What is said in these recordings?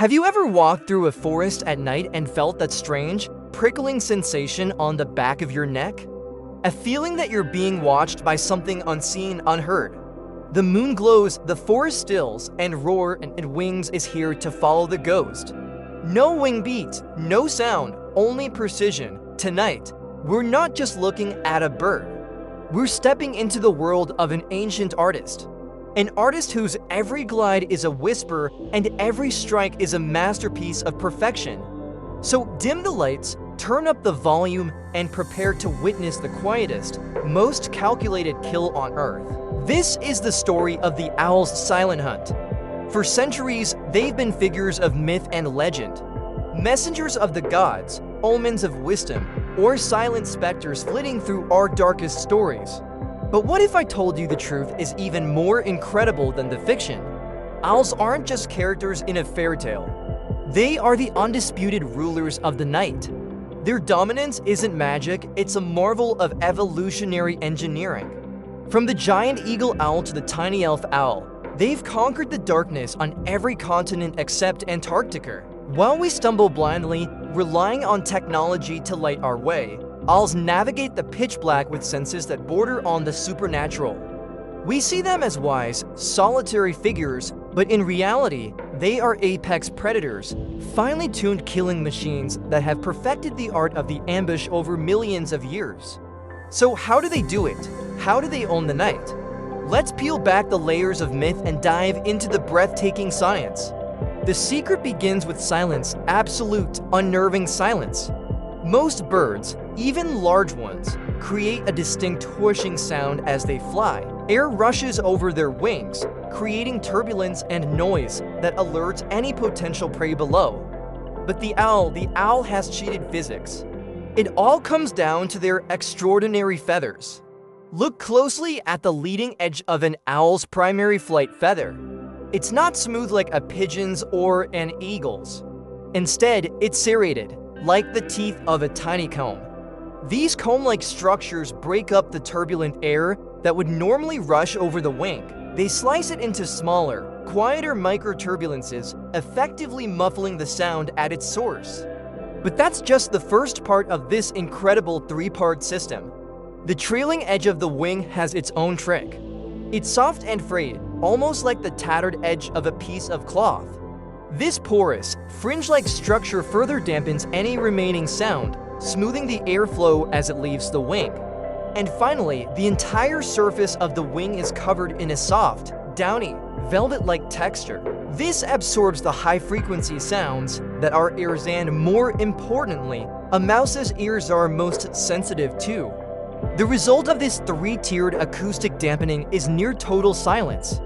Have you ever walked through a forest at night and felt that strange, prickling sensation on the back of your neck? A feeling that you're being watched by something unseen, unheard. The moon glows, the forest stills, and roar and wings is here to follow the ghost. No wing beat, no sound, only precision. Tonight, we're not just looking at a bird. We're stepping into the world of an ancient artist. An artist whose every glide is a whisper and every strike is a masterpiece of perfection. So dim the lights, turn up the volume, and prepare to witness the quietest, most calculated kill on Earth. This is the story of the owl's silent hunt. For centuries, they've been figures of myth and legend. Messengers of the gods, omens of wisdom, or silent specters flitting through our darkest stories. But what if I told you the truth is even more incredible than the fiction? Owls aren't just characters in a fairy tale. They are the undisputed rulers of the night. Their dominance isn't magic, it's a marvel of evolutionary engineering. From the giant eagle owl to the tiny elf owl, they've conquered the darkness on every continent except Antarctica. While we stumble blindly, relying on technology to light our way, owls navigate the pitch black with senses that border on the supernatural. We see them as wise, solitary figures, but in reality, they are apex predators, finely tuned killing machines that have perfected the art of the ambush over millions of years. So how do they do it? How do they own the night? Let's peel back the layers of myth and dive into the breathtaking science. The secret begins with silence, absolute, unnerving silence. Most birds, even large ones, create a distinct whooshing sound as they fly. Air rushes over their wings, creating turbulence and noise that alerts any potential prey below. But the owl has cheated physics. It all comes down to their extraordinary feathers. Look closely at the leading edge of an owl's primary flight feather. It's not smooth like a pigeon's or an eagle's. Instead, it's serrated, like the teeth of a tiny comb. These comb-like structures break up the turbulent air that would normally rush over the wing. They slice it into smaller, quieter microturbulences, effectively muffling the sound at its source. But that's just the first part of this incredible three-part system. The trailing edge of the wing has its own trick. It's soft and frayed, almost like the tattered edge of a piece of cloth. This porous, fringe-like structure further dampens any remaining sound, smoothing the airflow as it leaves the wing. And finally, the entire surface of the wing is covered in a soft, downy, velvet-like texture. This absorbs the high-frequency sounds that our ears and, more importantly, a mouse's ears are most sensitive to. The result of this three-tiered acoustic dampening is near total silence.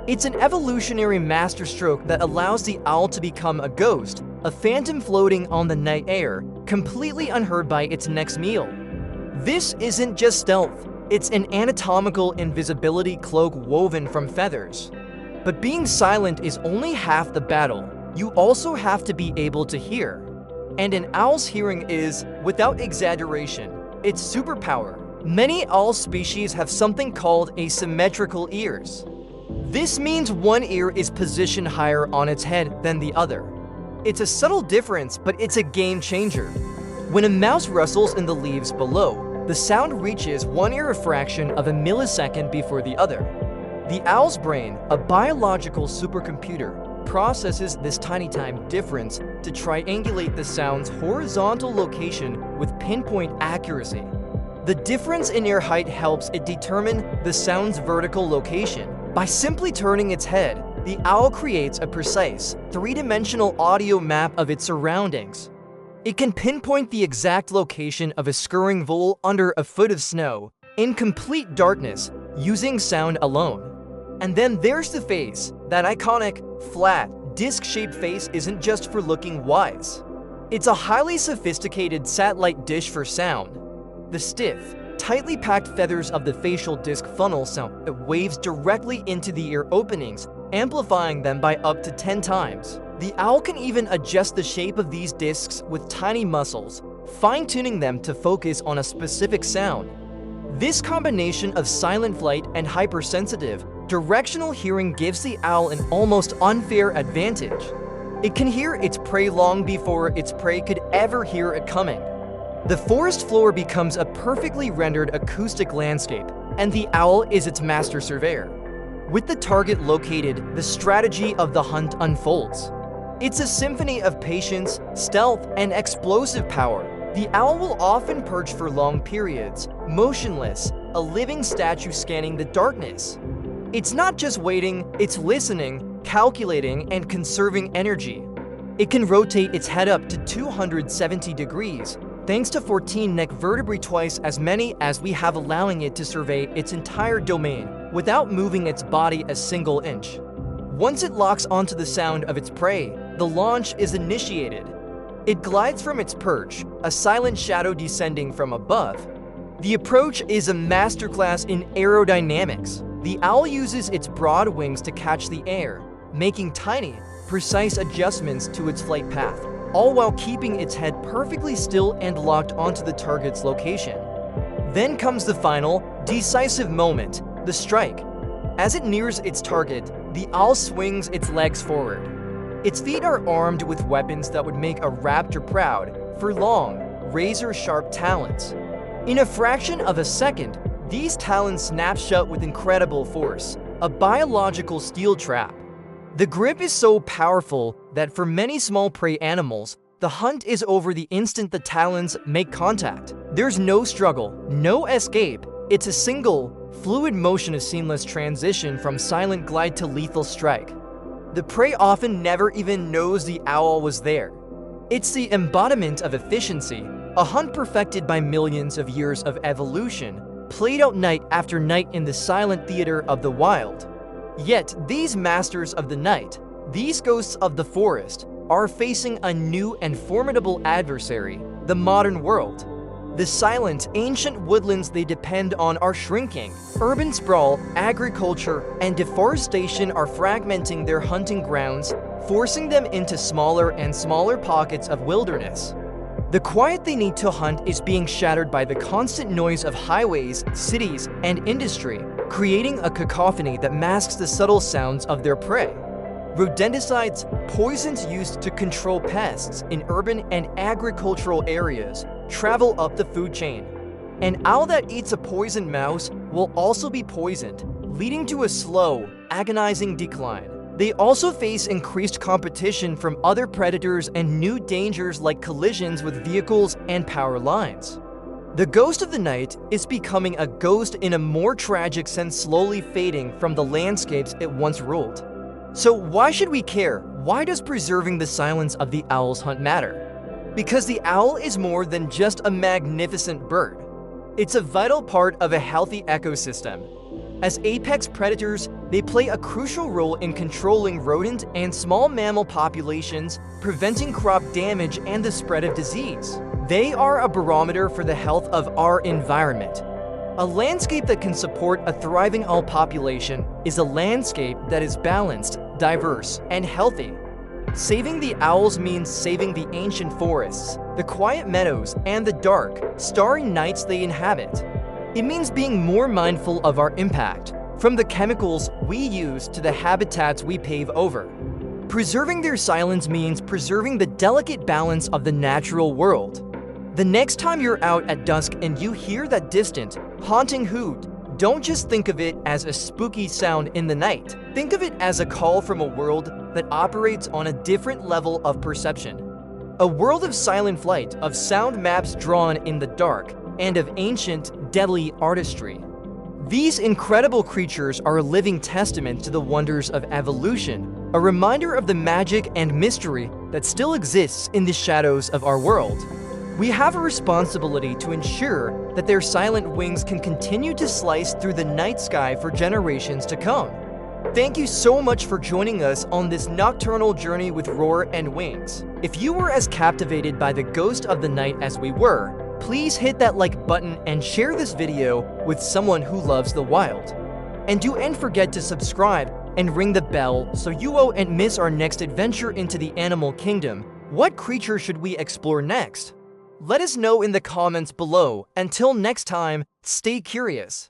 It's an evolutionary masterstroke that allows the owl to become a ghost, a phantom floating on the night air, completely unheard by its next meal. This isn't just stealth, it's an anatomical invisibility cloak woven from feathers. But being silent is only half the battle. You also have to be able to hear. And an owl's hearing is, without exaggeration, its superpower. Many owl species have something called asymmetrical ears. This means one ear is positioned higher on its head than the other. It's a subtle difference, but it's a game changer. When a mouse rustles in the leaves below, the sound reaches one ear a fraction of a millisecond before the other. The owl's brain, a biological supercomputer, processes this tiny time difference to triangulate the sound's horizontal location with pinpoint accuracy. The difference in ear height helps it determine the sound's vertical location. By simply turning its head, the owl creates a precise, three-dimensional audio map of its surroundings. It can pinpoint the exact location of a scurrying vole under a foot of snow, in complete darkness, using sound alone. And then there's the face. That iconic, flat, disc-shaped face isn't just for looking wise. It's a highly sophisticated satellite dish for sound. The stiff, tightly packed feathers of the facial disc funnel sound that waves directly into the ear openings, amplifying them by up to 10 times. The owl can even adjust the shape of these discs with tiny muscles, fine-tuning them to focus on a specific sound. This combination of silent flight and hypersensitive, directional hearing gives the owl an almost unfair advantage. It can hear its prey long before its prey could ever hear it coming. The forest floor becomes a perfectly rendered acoustic landscape, and the owl is its master surveyor. With the target located, the strategy of the hunt unfolds. It's a symphony of patience, stealth, and explosive power. The owl will often perch for long periods, motionless, a living statue scanning the darkness. It's not just waiting, it's listening, calculating, and conserving energy. It can rotate its head up to 270 degrees, thanks to 14 neck vertebrae, twice as many as we have, allowing it to survey its entire domain without moving its body a single inch. Once it locks onto the sound of its prey, the launch is initiated. It glides from its perch, a silent shadow descending from above. The approach is a masterclass in aerodynamics. The owl uses its broad wings to catch the air, making tiny, precise adjustments to its flight path, all while keeping its head perfectly still and locked onto the target's location. Then comes the final, decisive moment, the strike. As it nears its target, the owl swings its legs forward. Its feet are armed with weapons that would make a raptor proud, for long, razor-sharp talons. In a fraction of a second, these talons snap shut with incredible force, a biological steel trap. The grip is so powerful that for many small prey animals, the hunt is over the instant the talons make contact. There's no struggle, no escape. It's a single, fluid motion, a seamless transition from silent glide to lethal strike. The prey often never even knows the owl was there. It's the embodiment of efficiency, a hunt perfected by millions of years of evolution, played out night after night in the silent theater of the wild. Yet, these masters of the night, these ghosts of the forest, are facing a new and formidable adversary, the modern world. The silent, ancient woodlands they depend on are shrinking. Urban sprawl, agriculture, and deforestation are fragmenting their hunting grounds, forcing them into smaller and smaller pockets of wilderness. The quiet they need to hunt is being shattered by the constant noise of highways, cities, and industry, creating a cacophony that masks the subtle sounds of their prey. Rodenticides, poisons used to control pests in urban and agricultural areas, travel up the food chain. An owl that eats a poisoned mouse will also be poisoned, leading to a slow, agonizing decline. They also face increased competition from other predators and new dangers like collisions with vehicles and power lines. The ghost of the night is becoming a ghost in a more tragic sense, slowly fading from the landscapes it once ruled. So why should we care? Why does preserving the silence of the owl's hunt matter? Because the owl is more than just a magnificent bird. It's a vital part of a healthy ecosystem. As apex predators, they play a crucial role in controlling rodent and small mammal populations, preventing crop damage and the spread of disease. They are a barometer for the health of our environment. A landscape that can support a thriving owl population is a landscape that is balanced, diverse, and healthy. Saving the owls means saving the ancient forests, the quiet meadows, and the dark, starry nights they inhabit. It means being more mindful of our impact, from the chemicals we use to the habitats we pave over. Preserving their silence means preserving the delicate balance of the natural world. The next time you're out at dusk and you hear that distant, haunting hoot, don't just think of it as a spooky sound in the night. Think of it as a call from a world that operates on a different level of perception. A world of silent flight, of sound maps drawn in the dark, and of ancient, deadly artistry. These incredible creatures are a living testament to the wonders of evolution, a reminder of the magic and mystery that still exists in the shadows of our world. We have a responsibility to ensure that their silent wings can continue to slice through the night sky for generations to come. Thank you so much for joining us on this nocturnal journey with Roar and Wings. If you were as captivated by the ghost of the night as we were, please hit that like button and share this video with someone who loves the wild. And don't forget to subscribe and ring the bell so you won't miss our next adventure into the animal kingdom. What creature should we explore next? Let us know in the comments below. Until next time, stay curious.